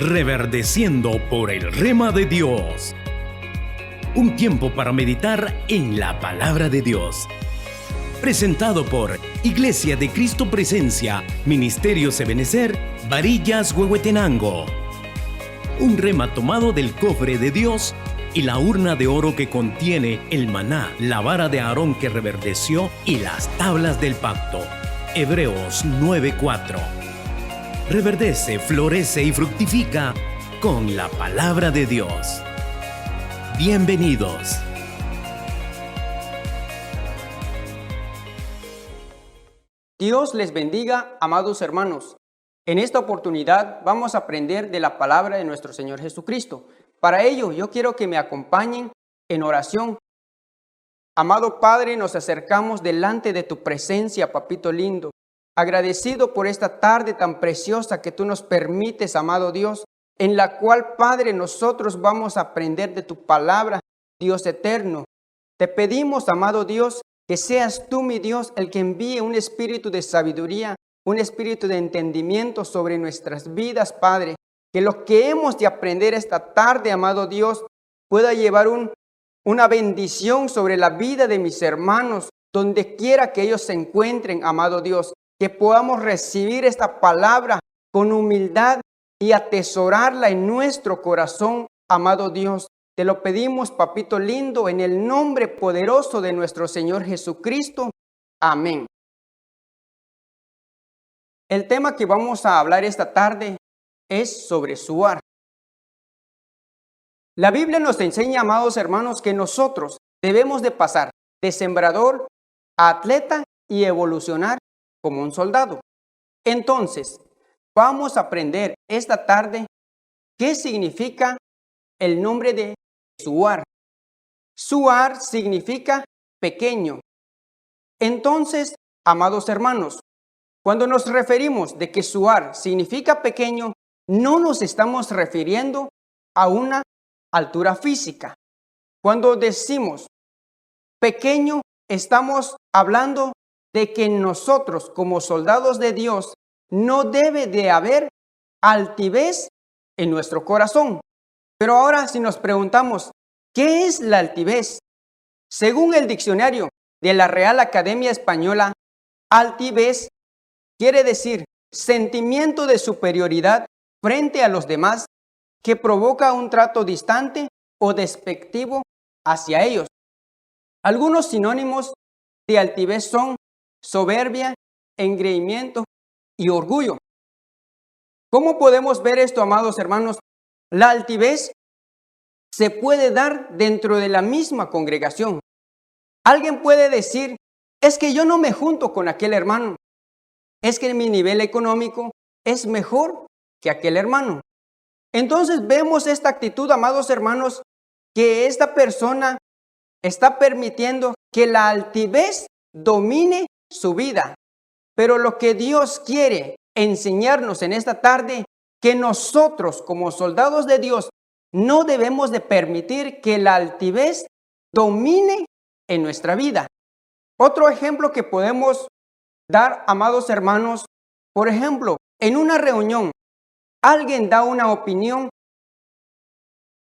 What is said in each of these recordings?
Reverdeciendo por el Rema de Dios. Un tiempo para meditar en la palabra de Dios. Presentado por Iglesia de Cristo Presencia, Ministerios Ebenezer, Varillas, Huehuetenango. Un rema tomado del cofre de Dios y la urna de oro que contiene el maná, la vara de Aarón que reverdeció y las tablas del pacto. Hebreos 9:4. Reverdece, florece y fructifica con la palabra de Dios. Bienvenidos. Dios les bendiga, amados hermanos. En esta oportunidad vamos a aprender de la palabra de nuestro Señor Jesucristo. Para ello, yo quiero que me acompañen en oración. Amado Padre, nos acercamos delante de tu presencia, papito lindo. Agradecido por esta tarde tan preciosa que tú nos permites, amado Dios, en la cual, Padre, nosotros vamos a aprender de tu palabra, Dios eterno. Te pedimos, amado Dios, que seas tú, mi Dios, el que envíe un espíritu de sabiduría, un espíritu de entendimiento sobre nuestras vidas, Padre. Que lo que hemos de aprender esta tarde, amado Dios, pueda llevar una bendición sobre la vida de mis hermanos, donde quiera que ellos se encuentren, amado Dios. Que podamos recibir esta palabra con humildad y atesorarla en nuestro corazón, amado Dios. Te lo pedimos, papito lindo, en el nombre poderoso de nuestro Señor Jesucristo. Amén. El tema que vamos a hablar esta tarde es sobre suar. La Biblia nos enseña, amados hermanos, que nosotros debemos de pasar de sembrador a atleta y evolucionar como un soldado. Entonces, vamos a aprender esta tarde qué significa el nombre de suar. Suar significa pequeño. Entonces, amados hermanos, cuando nos referimos de que suar significa pequeño, no nos estamos refiriendo a una altura física. Cuando decimos pequeño, estamos hablando de que nosotros como soldados de Dios no debe de haber altivez en nuestro corazón. Pero ahora si nos preguntamos, ¿qué es la altivez? Según el diccionario de la Real Academia Española, altivez quiere decir sentimiento de superioridad frente a los demás que provoca un trato distante o despectivo hacia ellos. Algunos sinónimos de altivez son soberbia, engreimiento y orgullo. ¿Cómo podemos ver esto, amados hermanos? La altivez se puede dar dentro de la misma congregación. Alguien puede decir, es que yo no me junto con aquel hermano. Es que mi nivel económico es mejor que aquel hermano. Entonces vemos esta actitud, amados hermanos, que esta persona está permitiendo que la altivez domine su vida. Pero lo que Dios quiere enseñarnos en esta tarde, que nosotros como soldados de Dios no debemos de permitir que la altivez domine en nuestra vida. Otro ejemplo que podemos dar, amados hermanos, por ejemplo, en una reunión, alguien da una opinión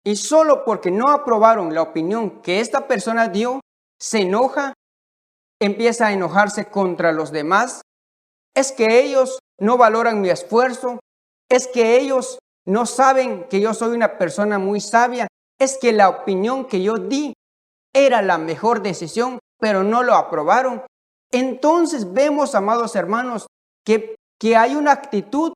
y solo porque no aprobaron la opinión que esta persona dio, se enoja, empieza a enojarse contra los demás. Es que ellos no valoran mi esfuerzo, es que ellos no saben que yo soy una persona muy sabia, es que la opinión que yo di era la mejor decisión, pero no lo aprobaron. Entonces vemos, amados hermanos, que hay una actitud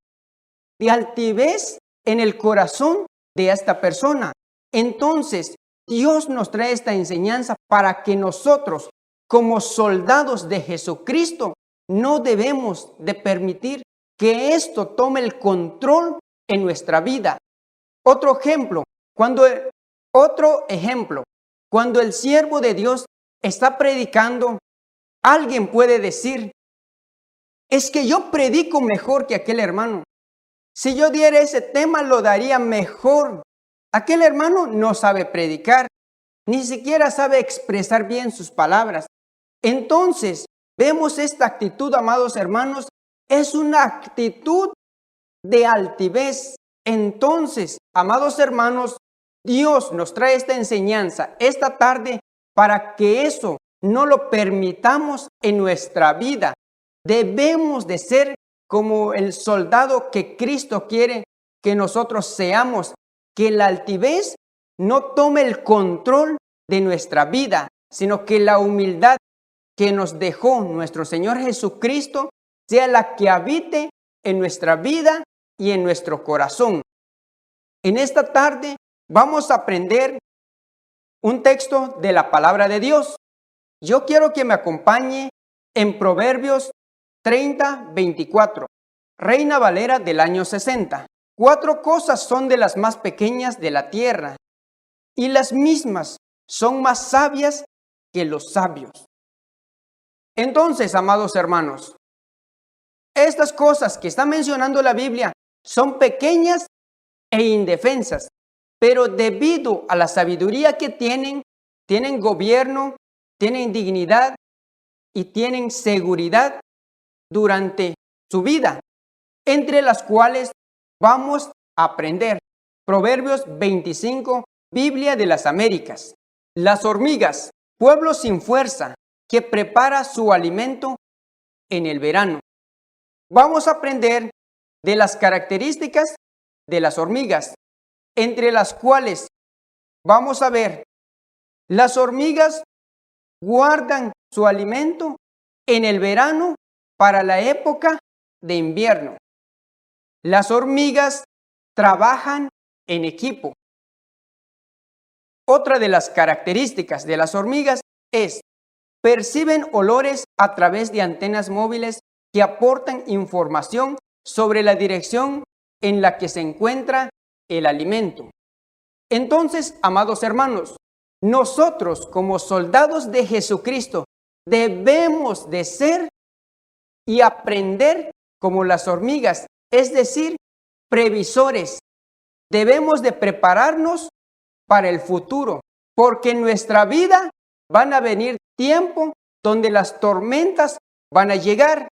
de altivez en el corazón de esta persona. Entonces, Dios nos trae esta enseñanza para que nosotros, como soldados de Jesucristo, no debemos de permitir que esto tome el control en nuestra vida. Otro ejemplo, cuando el siervo de Dios está predicando, alguien puede decir, es que yo predico mejor que aquel hermano. Si yo diera ese tema, lo daría mejor. Aquel hermano no sabe predicar, ni siquiera sabe expresar bien sus palabras. Entonces, vemos esta actitud, amados hermanos, es una actitud de altivez, Entonces, amados hermanos, Dios nos trae esta enseñanza esta tarde para que eso no lo permitamos en nuestra vida. Debemos de ser como el soldado que Cristo quiere que nosotros seamos, que la altivez no tome el control de nuestra vida, sino que la humildad que nos dejó nuestro Señor Jesucristo sea la que habite en nuestra vida y en nuestro corazón. En esta tarde vamos a aprender un texto de la palabra de Dios. Yo quiero que me acompañe en Proverbios 30:24, Reina Valera del año 60. 4 cosas son de las más pequeñas de la tierra, y las mismas son más sabias que los sabios. Entonces, amados hermanos, estas cosas que está mencionando la Biblia son pequeñas e indefensas, pero debido a la sabiduría que tienen gobierno, tienen dignidad y tienen seguridad durante su vida, entre las cuales vamos a aprender. Proverbios 25, Biblia de las Américas. Las hormigas, pueblo sin fuerza, que prepara su alimento en el verano. Vamos a aprender de las características de las hormigas, entre las cuales vamos a ver, las hormigas guardan su alimento en el verano para la época de invierno. Las hormigas trabajan en equipo. Otra de las características de las hormigas es perciben olores a través de antenas móviles que aportan información sobre la dirección en la que se encuentra el alimento. Entonces, amados hermanos, nosotros como soldados de Jesucristo debemos de ser y aprender como las hormigas, es decir, previsores. Debemos de prepararnos para el futuro, porque en nuestra vida van a venir tiempos donde las tormentas van a llegar.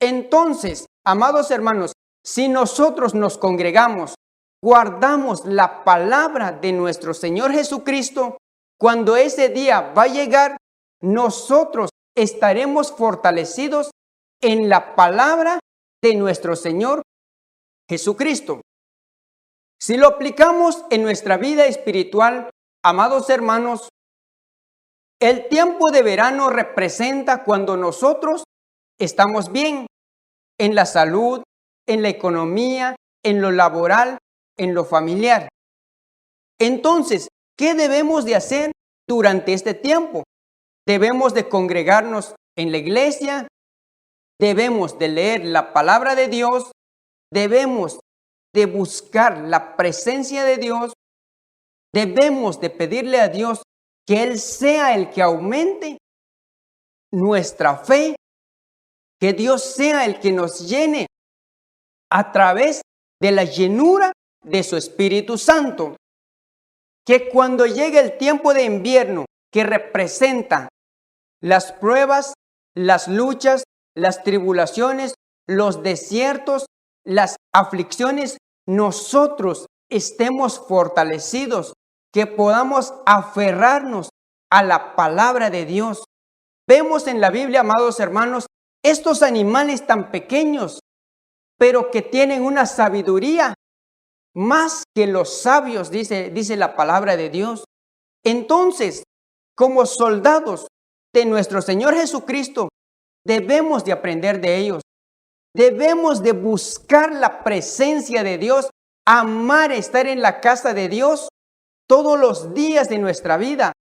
Entonces, amados hermanos, si nosotros nos congregamos, guardamos la palabra de nuestro Señor Jesucristo, cuando ese día va a llegar, nosotros estaremos fortalecidos en la palabra de nuestro Señor Jesucristo. Si lo aplicamos en nuestra vida espiritual, amados hermanos, el tiempo de verano representa cuando nosotros estamos bien en la salud, en la economía, en lo laboral, en lo familiar. Entonces, ¿qué debemos de hacer durante este tiempo? Debemos de congregarnos en la iglesia, debemos de leer la palabra de Dios, debemos de buscar la presencia de Dios, debemos de pedirle a Dios que Él sea el que aumente nuestra fe, que Dios sea el que nos llene a través de la llenura de su Espíritu Santo. Que cuando llegue el tiempo de invierno, que representa las pruebas, las luchas, las tribulaciones, los desiertos, las aflicciones, nosotros estemos fortalecidos, que podamos aferrarnos a la palabra de Dios. Vemos en la Biblia, amados hermanos, estos animales tan pequeños, pero que tienen una sabiduría más que los sabios, dice la palabra de Dios. Entonces, como soldados de nuestro Señor Jesucristo, debemos de aprender de ellos. Debemos de buscar la presencia de Dios, amar estar en la casa de Dios todos los días de nuestra vida,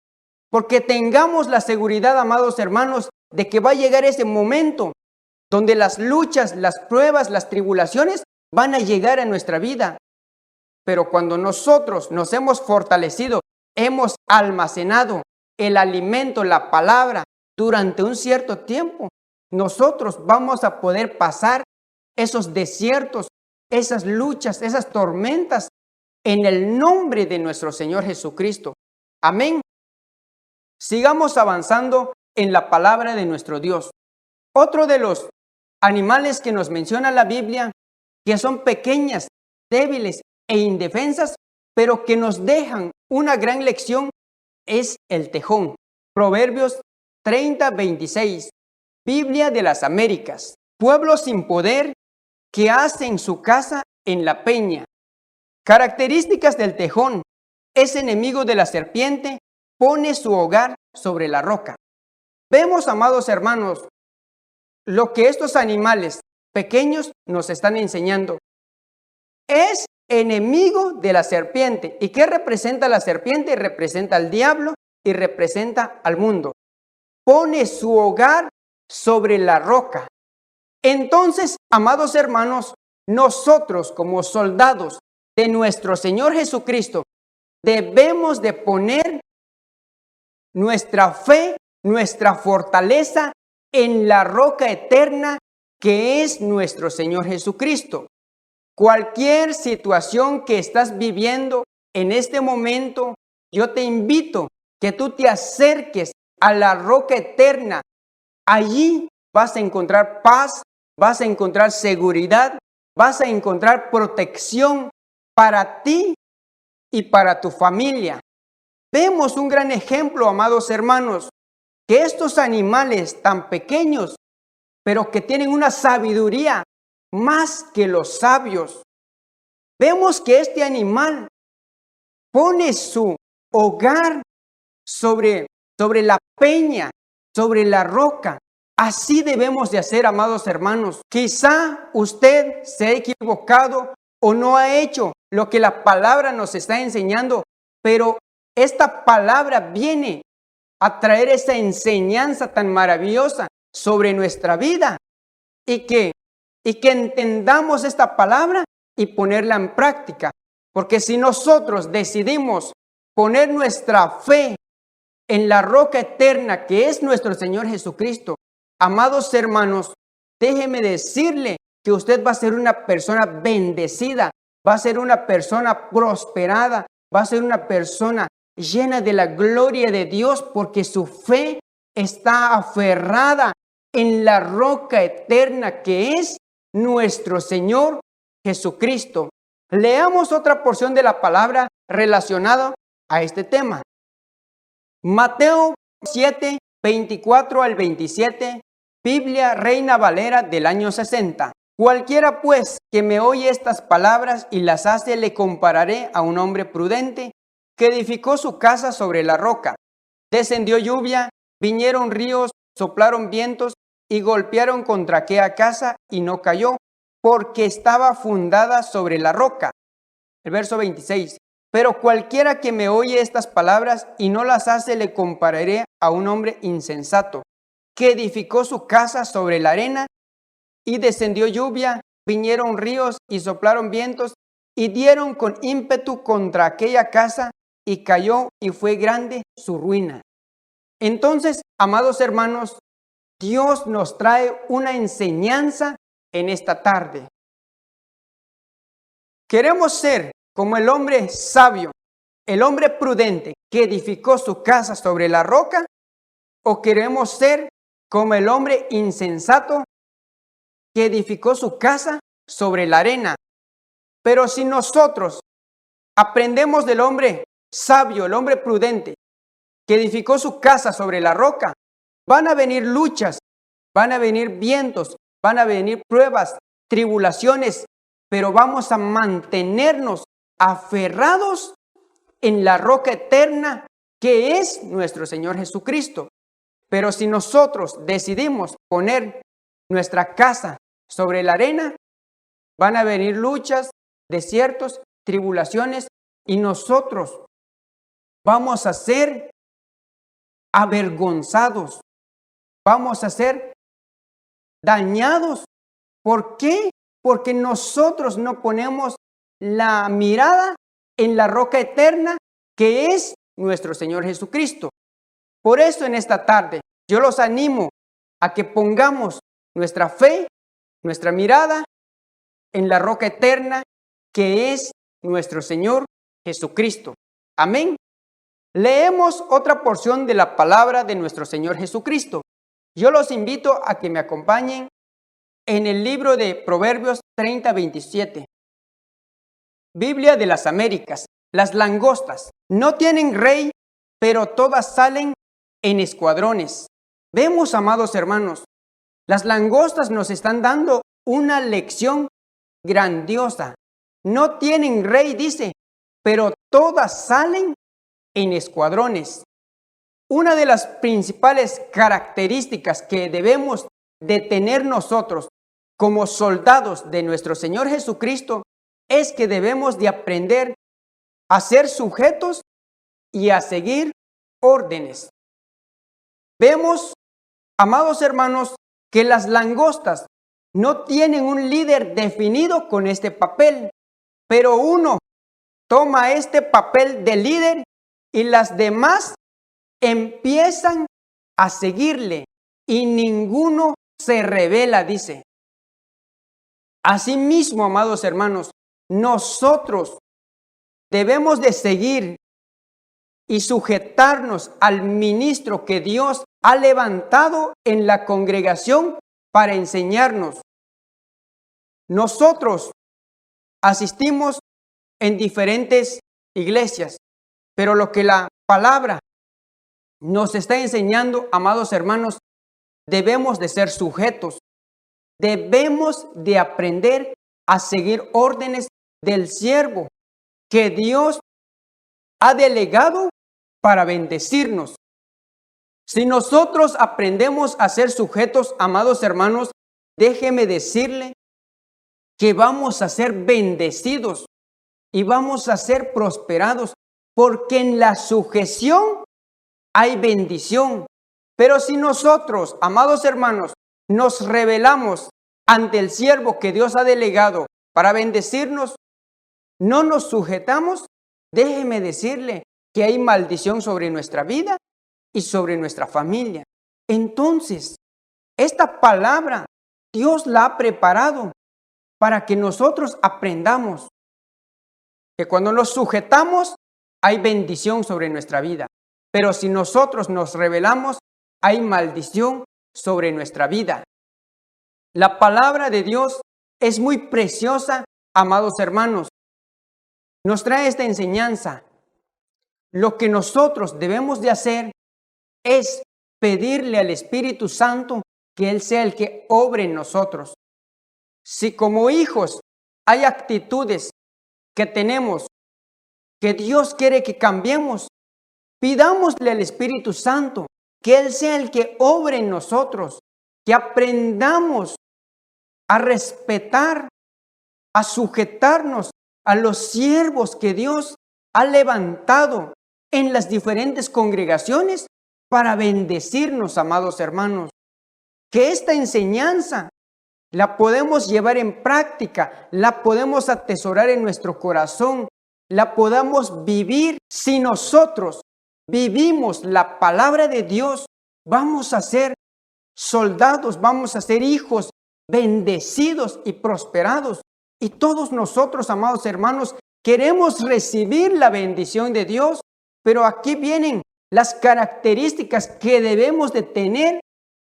porque tengamos la seguridad, amados hermanos, de que va a llegar ese momento donde las luchas, las pruebas, las tribulaciones van a llegar a nuestra vida. Pero cuando nosotros nos hemos fortalecido, hemos almacenado el alimento, la palabra, durante un cierto tiempo, nosotros vamos a poder pasar esos desiertos, esas luchas, esas tormentas, en el nombre de nuestro Señor Jesucristo. Amén. Sigamos avanzando en la palabra de nuestro Dios. Otro de los animales que nos menciona la Biblia, que son pequeñas, débiles e indefensas, pero que nos dejan una gran lección, es el tejón. Proverbios 30:26, Biblia de las Américas. Pueblo sin poder que hacen su casa en la peña. Características del tejón. Es enemigo de la serpiente, pone su hogar sobre la roca. Vemos, amados hermanos, lo que estos animales pequeños nos están enseñando. Es enemigo de la serpiente. ¿Y qué representa la serpiente? Representa al diablo y representa al mundo. Pone su hogar sobre la roca. Entonces, amados hermanos, nosotros como soldados de nuestro Señor Jesucristo debemos de poner nuestra fe, nuestra fortaleza en la roca eterna que es nuestro Señor Jesucristo. Cualquier situación que estás viviendo en este momento, yo te invito que tú te acerques a la roca eterna. Allí vas a encontrar paz, vas a encontrar seguridad, vas a encontrar protección para ti y para tu familia. Vemos un gran ejemplo, amados hermanos, que estos animales tan pequeños, pero que tienen una sabiduría más que los sabios. Vemos que este animal pone su hogar sobre la peña, sobre la roca. Así debemos de hacer, amados hermanos. Quizá usted se ha equivocado o no ha hecho lo que la palabra nos está enseñando, pero esta palabra viene a traer esa enseñanza tan maravillosa sobre nuestra vida y que entendamos esta palabra y ponerla en práctica. Porque si nosotros decidimos poner nuestra fe en la roca eterna que es nuestro Señor Jesucristo, amados hermanos, déjeme decirle que usted va a ser una persona bendecida, va a ser una persona prosperada, va a ser una persona llena de la gloria de Dios, porque su fe está aferrada en la roca eterna que es nuestro Señor Jesucristo. Leamos otra porción de la palabra relacionada a este tema. Mateo 7, 24 al 27, Biblia Reina Valera del año 60. Cualquiera pues que me oye estas palabras y las hace, le compararé a un hombre prudente que edificó su casa sobre la roca. Descendió lluvia, vinieron ríos, soplaron vientos y golpearon contra aquella casa y no cayó, porque estaba fundada sobre la roca. El verso 26. Pero cualquiera que me oye estas palabras y no las hace, le compararé a un hombre insensato, que edificó su casa sobre la arena, y descendió lluvia, vinieron ríos y soplaron vientos, y dieron con ímpetu contra aquella casa, y cayó, y fue grande su ruina. Entonces, amados hermanos, Dios nos trae una enseñanza en esta tarde. Queremos ser como el hombre sabio, el hombre prudente que edificó su casa sobre la roca, o queremos ser como el hombre insensato que edificó su casa sobre la arena. Pero si nosotros aprendemos del hombre sabio, el hombre prudente que edificó su casa sobre la roca, van a venir luchas, van a venir vientos, van a venir pruebas, tribulaciones, pero vamos a mantenernos aferrados en la roca eterna que es nuestro Señor Jesucristo. Pero si nosotros decidimos poner nuestra casa sobre la arena, van a venir luchas, desiertos, tribulaciones, y nosotros vamos a ser avergonzados, vamos a ser dañados. ¿Por qué? Porque nosotros no ponemos la mirada en la roca eterna que es nuestro Señor Jesucristo. Por eso en esta tarde yo los animo a que pongamos nuestra fe, nuestra mirada en la roca eterna que es nuestro Señor Jesucristo. Amén. Leemos otra porción de la palabra de nuestro Señor Jesucristo. Yo los invito a que me acompañen en el libro de Proverbios 30:27. Biblia de las Américas. Las langostas no tienen rey, pero todas salen en escuadrones. Vemos, amados hermanos, las langostas nos están dando una lección grandiosa. No tienen rey, dice, pero todas salen en escuadrones. Una de las principales características que debemos de tener nosotros como soldados de nuestro Señor Jesucristo es que debemos de aprender a ser sujetos y a seguir órdenes. Vemos, amados hermanos, que las langostas no tienen un líder definido con este papel, pero uno toma este papel de líder y las demás empiezan a seguirle y ninguno se rebela, dice. Asimismo, amados hermanos, nosotros debemos de seguir y sujetarnos al ministro que Dios ha levantado en la congregación para enseñarnos. Nosotros asistimos en diferentes iglesias, pero lo que la palabra nos está enseñando, amados hermanos, debemos de ser sujetos. Debemos de aprender a seguir órdenes del siervo que Dios ha delegado para bendecirnos. Si nosotros aprendemos a ser sujetos, amados hermanos, déjeme decirle que vamos a ser bendecidos y vamos a ser prosperados, porque en la sujeción hay bendición. Pero si nosotros, amados hermanos, nos rebelamos ante el siervo que Dios ha delegado para bendecirnos, no nos sujetamos, déjeme decirle que hay maldición sobre nuestra vida y sobre nuestra familia. Entonces, esta palabra Dios la ha preparado para que nosotros aprendamos que cuando nos sujetamos hay bendición sobre nuestra vida. Pero si nosotros nos rebelamos, hay maldición sobre nuestra vida. La palabra de Dios es muy preciosa, amados hermanos. Nos trae esta enseñanza. Lo que nosotros debemos de hacer es pedirle al Espíritu Santo que Él sea el que obre en nosotros. Si como hijos hay actitudes que tenemos que Dios quiere que cambiemos, pidámosle al Espíritu Santo que Él sea el que obre en nosotros, que aprendamos a respetar, a sujetarnos a los siervos que Dios ha levantado en las diferentes congregaciones para bendecirnos, amados hermanos. Que esta enseñanza la podemos llevar en práctica, la podemos atesorar en nuestro corazón, la podamos vivir. Si nosotros vivimos la palabra de Dios, vamos a ser soldados, vamos a ser hijos bendecidos y prosperados. Y todos nosotros, amados hermanos, queremos recibir la bendición de Dios, pero aquí vienen las características que debemos de tener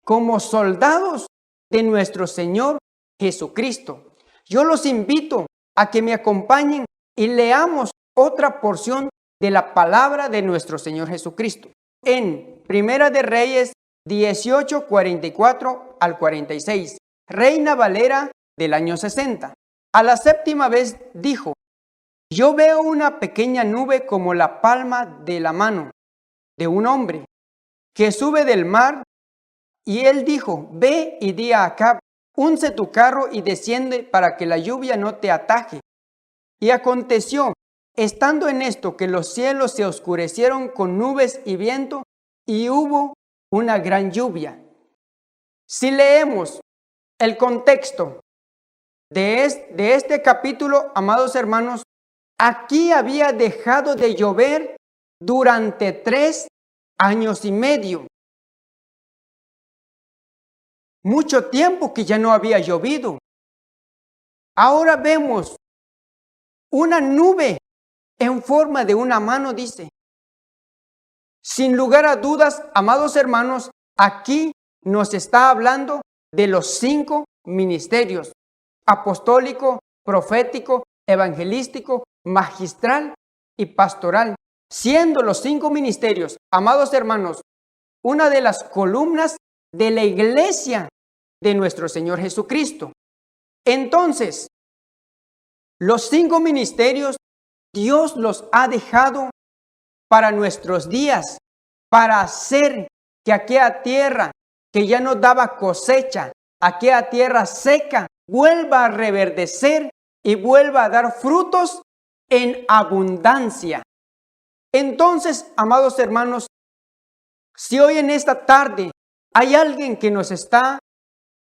como soldados de nuestro Señor Jesucristo. Yo los invito a que me acompañen y leamos otra porción de la palabra de nuestro Señor Jesucristo. En Primera de Reyes 18, 44 al 46, Reina Valera del año 60. A la séptima vez dijo: yo veo una pequeña nube como la palma de la mano de un hombre que sube del mar. Y él dijo: ve y di a Acab, unce tu carro y desciende para que la lluvia no te ataje. Y aconteció, estando en esto, que los cielos se oscurecieron con nubes y viento, y hubo una gran lluvia. Si leemos el contexto de este capítulo, amados hermanos, aquí había dejado de llover durante 3 años y medio. Mucho tiempo que ya no había llovido. Ahora vemos una nube en forma de una mano, dice. Sin lugar a dudas, amados hermanos, aquí nos está hablando de los 5 ministerios: apostólico, profético, evangelístico, magistral y pastoral, siendo los 5 ministerios, amados hermanos, una de las columnas de la iglesia de nuestro Señor Jesucristo. Entonces, los 5 ministerios Dios los ha dejado para nuestros días, para hacer que aquella tierra que ya no daba cosecha, aquella tierra seca, vuelva a reverdecer y vuelva a dar frutos en abundancia. Entonces, amados hermanos, si hoy en esta tarde hay alguien que nos está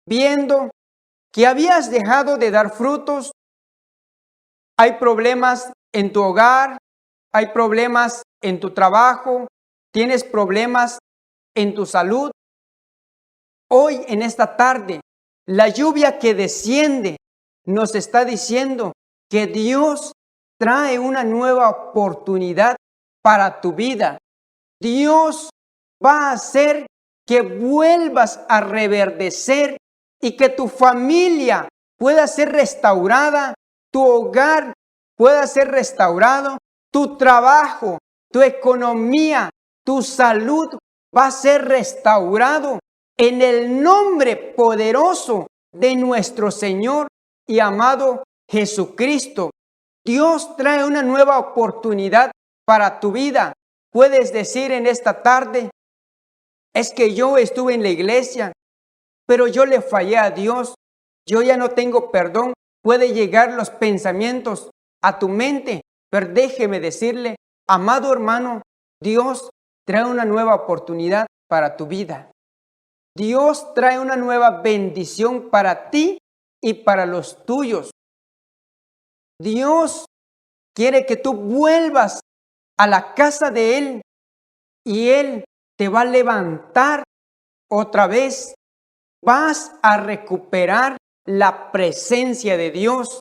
viendo que habías dejado de dar frutos, hay problemas en tu hogar, hay problemas en tu trabajo, tienes problemas en tu salud. Hoy en esta tarde, la lluvia que desciende nos está diciendo que Dios trae una nueva oportunidad para tu vida. Dios va a hacer que vuelvas a reverdecer y que tu familia pueda ser restaurada, tu hogar pueda ser restaurado, tu trabajo, tu economía, tu salud va a ser restaurado en el nombre poderoso de nuestro Señor y amado Jesucristo. Dios trae una nueva oportunidad para tu vida. Puedes decir en esta tarde, es que yo estuve en la iglesia, pero yo le fallé a Dios, yo ya no tengo perdón. Puede llegar los pensamientos a tu mente, pero déjeme decirle, amado hermano, Dios trae una nueva oportunidad para tu vida. Dios trae una nueva bendición para ti y para los tuyos. Dios quiere que tú vuelvas a la casa de Él y Él te va a levantar otra vez. Vas a recuperar la presencia de Dios.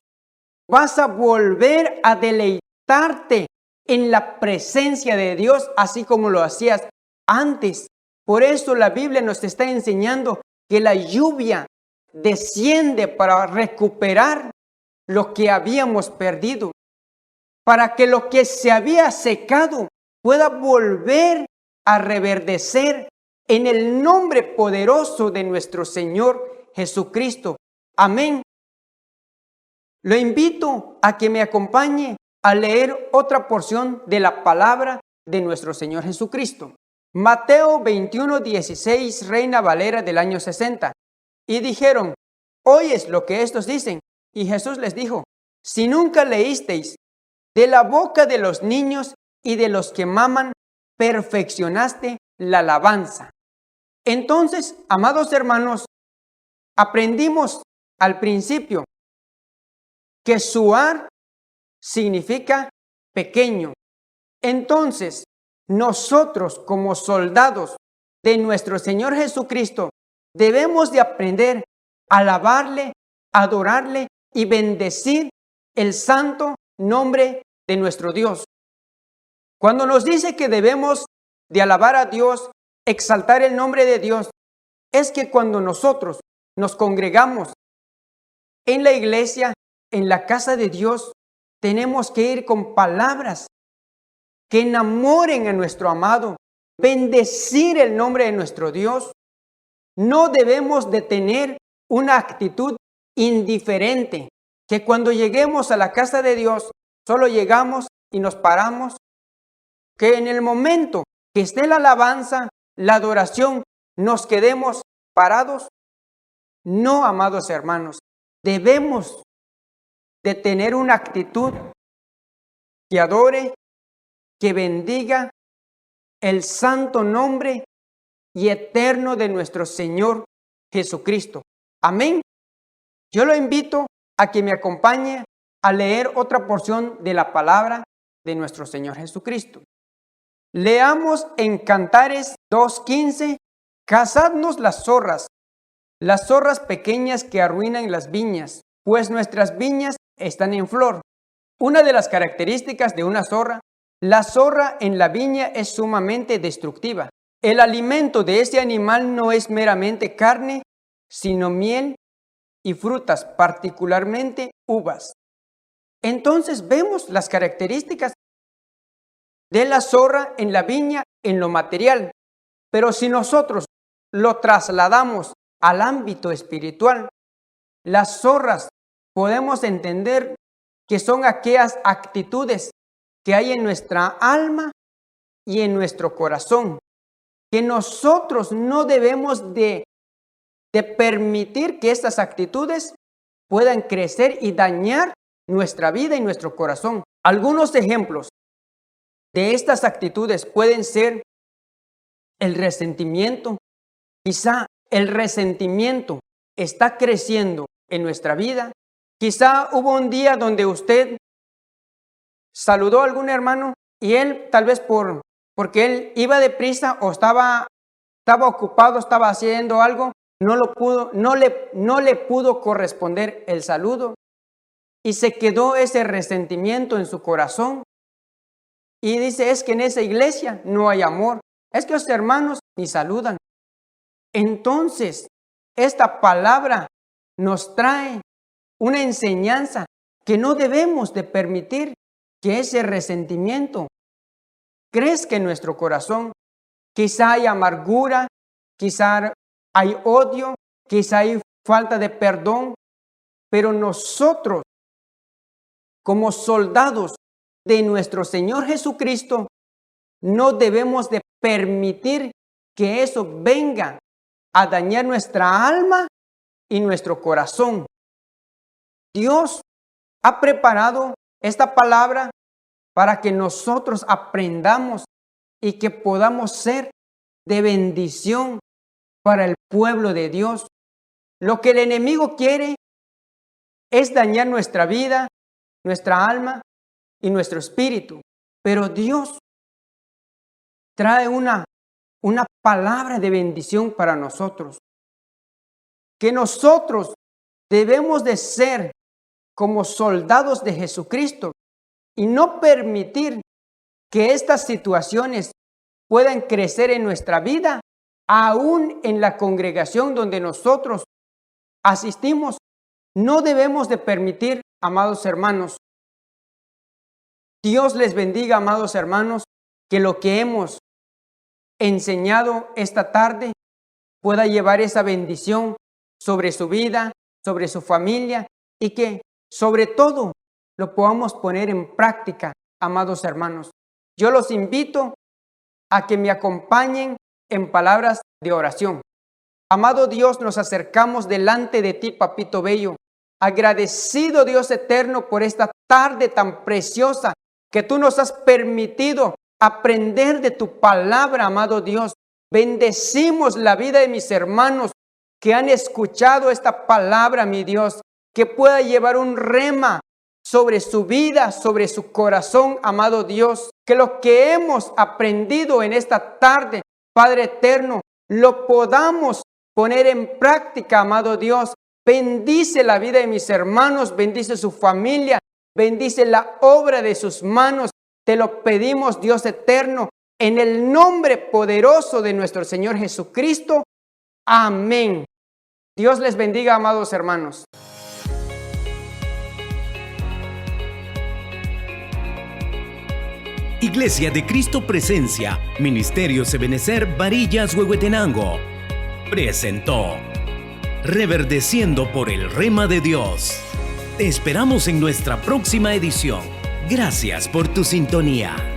Vas a volver a deleitarte en la presencia de Dios, así como lo hacías antes. Por eso la Biblia nos está enseñando que la lluvia desciende para recuperar lo que habíamos perdido, para que lo que se había secado pueda volver a reverdecer en el nombre poderoso de nuestro Señor Jesucristo. Amén. Lo invito a que me acompañe a leer otra porción de la palabra de nuestro Señor Jesucristo. Mateo 21:16, Reina Valera del año 60. Y dijeron, ¿oyes lo que estos dicen? Y Jesús les dijo, si nunca leísteis, de la boca de los niños y de los que maman, perfeccionaste la alabanza. Entonces, amados hermanos, aprendimos al principio que Suar significa pequeño. Entonces, nosotros como soldados de nuestro Señor Jesucristo debemos de aprender a alabarle, adorarle y bendecir el santo nombre de nuestro Dios. Cuando nos dice que debemos de alabar a Dios, exaltar el nombre de Dios, es que cuando nosotros nos congregamos en la iglesia, en la casa de Dios, tenemos que ir con palabras que enamoren a nuestro amado, bendecir el nombre de nuestro Dios. No debemos de tener una actitud indiferente, que cuando lleguemos a la casa de Dios, solo llegamos y nos paramos, que en el momento que esté la alabanza, la adoración, nos quedemos parados. No, amados hermanos, debemos de tener una actitud que adore, que bendiga el santo nombre y eterno de nuestro Señor Jesucristo. Amén. Yo lo invito a que me acompañe a leer otra porción de la palabra de nuestro Señor Jesucristo. Leamos en Cantares 2:15, cazadnos las zorras pequeñas que arruinan las viñas, pues nuestras viñas están en flor. Una de las características de una zorra, la zorra en la viña es sumamente destructiva. El alimento de este animal no es meramente carne, sino miel y frutas, particularmente uvas. Entonces vemos las características de la zorra en la viña en lo material. Pero si nosotros lo trasladamos al ámbito espiritual, las zorras podemos entender que son aquellas actitudes que hay en nuestra alma y en nuestro corazón, que nosotros no debemos de permitir que estas actitudes puedan crecer y dañar nuestra vida y nuestro corazón. Algunos ejemplos de estas actitudes pueden ser el resentimiento. Quizá el resentimiento está creciendo en nuestra vida. Quizá hubo un día donde usted saludó a algún hermano y él tal vez porque él iba deprisa o estaba ocupado, estaba haciendo algo, no le pudo corresponder el saludo y se quedó ese resentimiento en su corazón y dice, es que en esa iglesia no hay amor, es que los hermanos ni saludan. Entonces, esta palabra nos trae una enseñanza que no debemos de permitir que ese resentimiento crezca en nuestro corazón. Quizá hay amargura, quizá hay odio, quizá hay falta de perdón, pero nosotros, como soldados de nuestro Señor Jesucristo, no debemos de permitir que eso venga a dañar nuestra alma y nuestro corazón. Dios ha preparado esta palabra para que nosotros aprendamos y que podamos ser de bendición para el pueblo de Dios. Lo que el enemigo quiere es dañar nuestra vida, nuestra alma y nuestro espíritu. Pero Dios trae una palabra de bendición para nosotros. Que nosotros debemos de ser como soldados de Jesucristo y no permitir que estas situaciones puedan crecer en nuestra vida, aún en la congregación donde nosotros asistimos. No debemos de permitir, amados hermanos. Dios les bendiga, amados hermanos, que lo que hemos enseñado esta tarde pueda llevar esa bendición sobre su vida, sobre su familia y que sobre todo lo podamos poner en práctica, amados hermanos. Yo los invito a que me acompañen en palabras de oración. Amado Dios, nos acercamos delante de ti, Papito Bello, agradecido Dios eterno por esta tarde tan preciosa que tú nos has permitido aprender de tu palabra, amado Dios. Bendecimos la vida de mis hermanos que han escuchado esta palabra, mi Dios, que pueda llevar un rema sobre su vida, sobre su corazón, amado Dios. Que lo que hemos aprendido en esta tarde, Padre eterno, lo podamos poner en práctica, amado Dios. Bendice la vida de mis hermanos, bendice su familia, bendice la obra de sus manos. Te lo pedimos, Dios eterno, en el nombre poderoso de nuestro Señor Jesucristo. Amén. Dios les bendiga, amados hermanos. Iglesia de Cristo Presencia, Ministerio Ebenezer Varillas, Huehuetenango, presentó Reverdeciendo por el Rema de Dios. Te esperamos en nuestra próxima edición. Gracias por tu sintonía.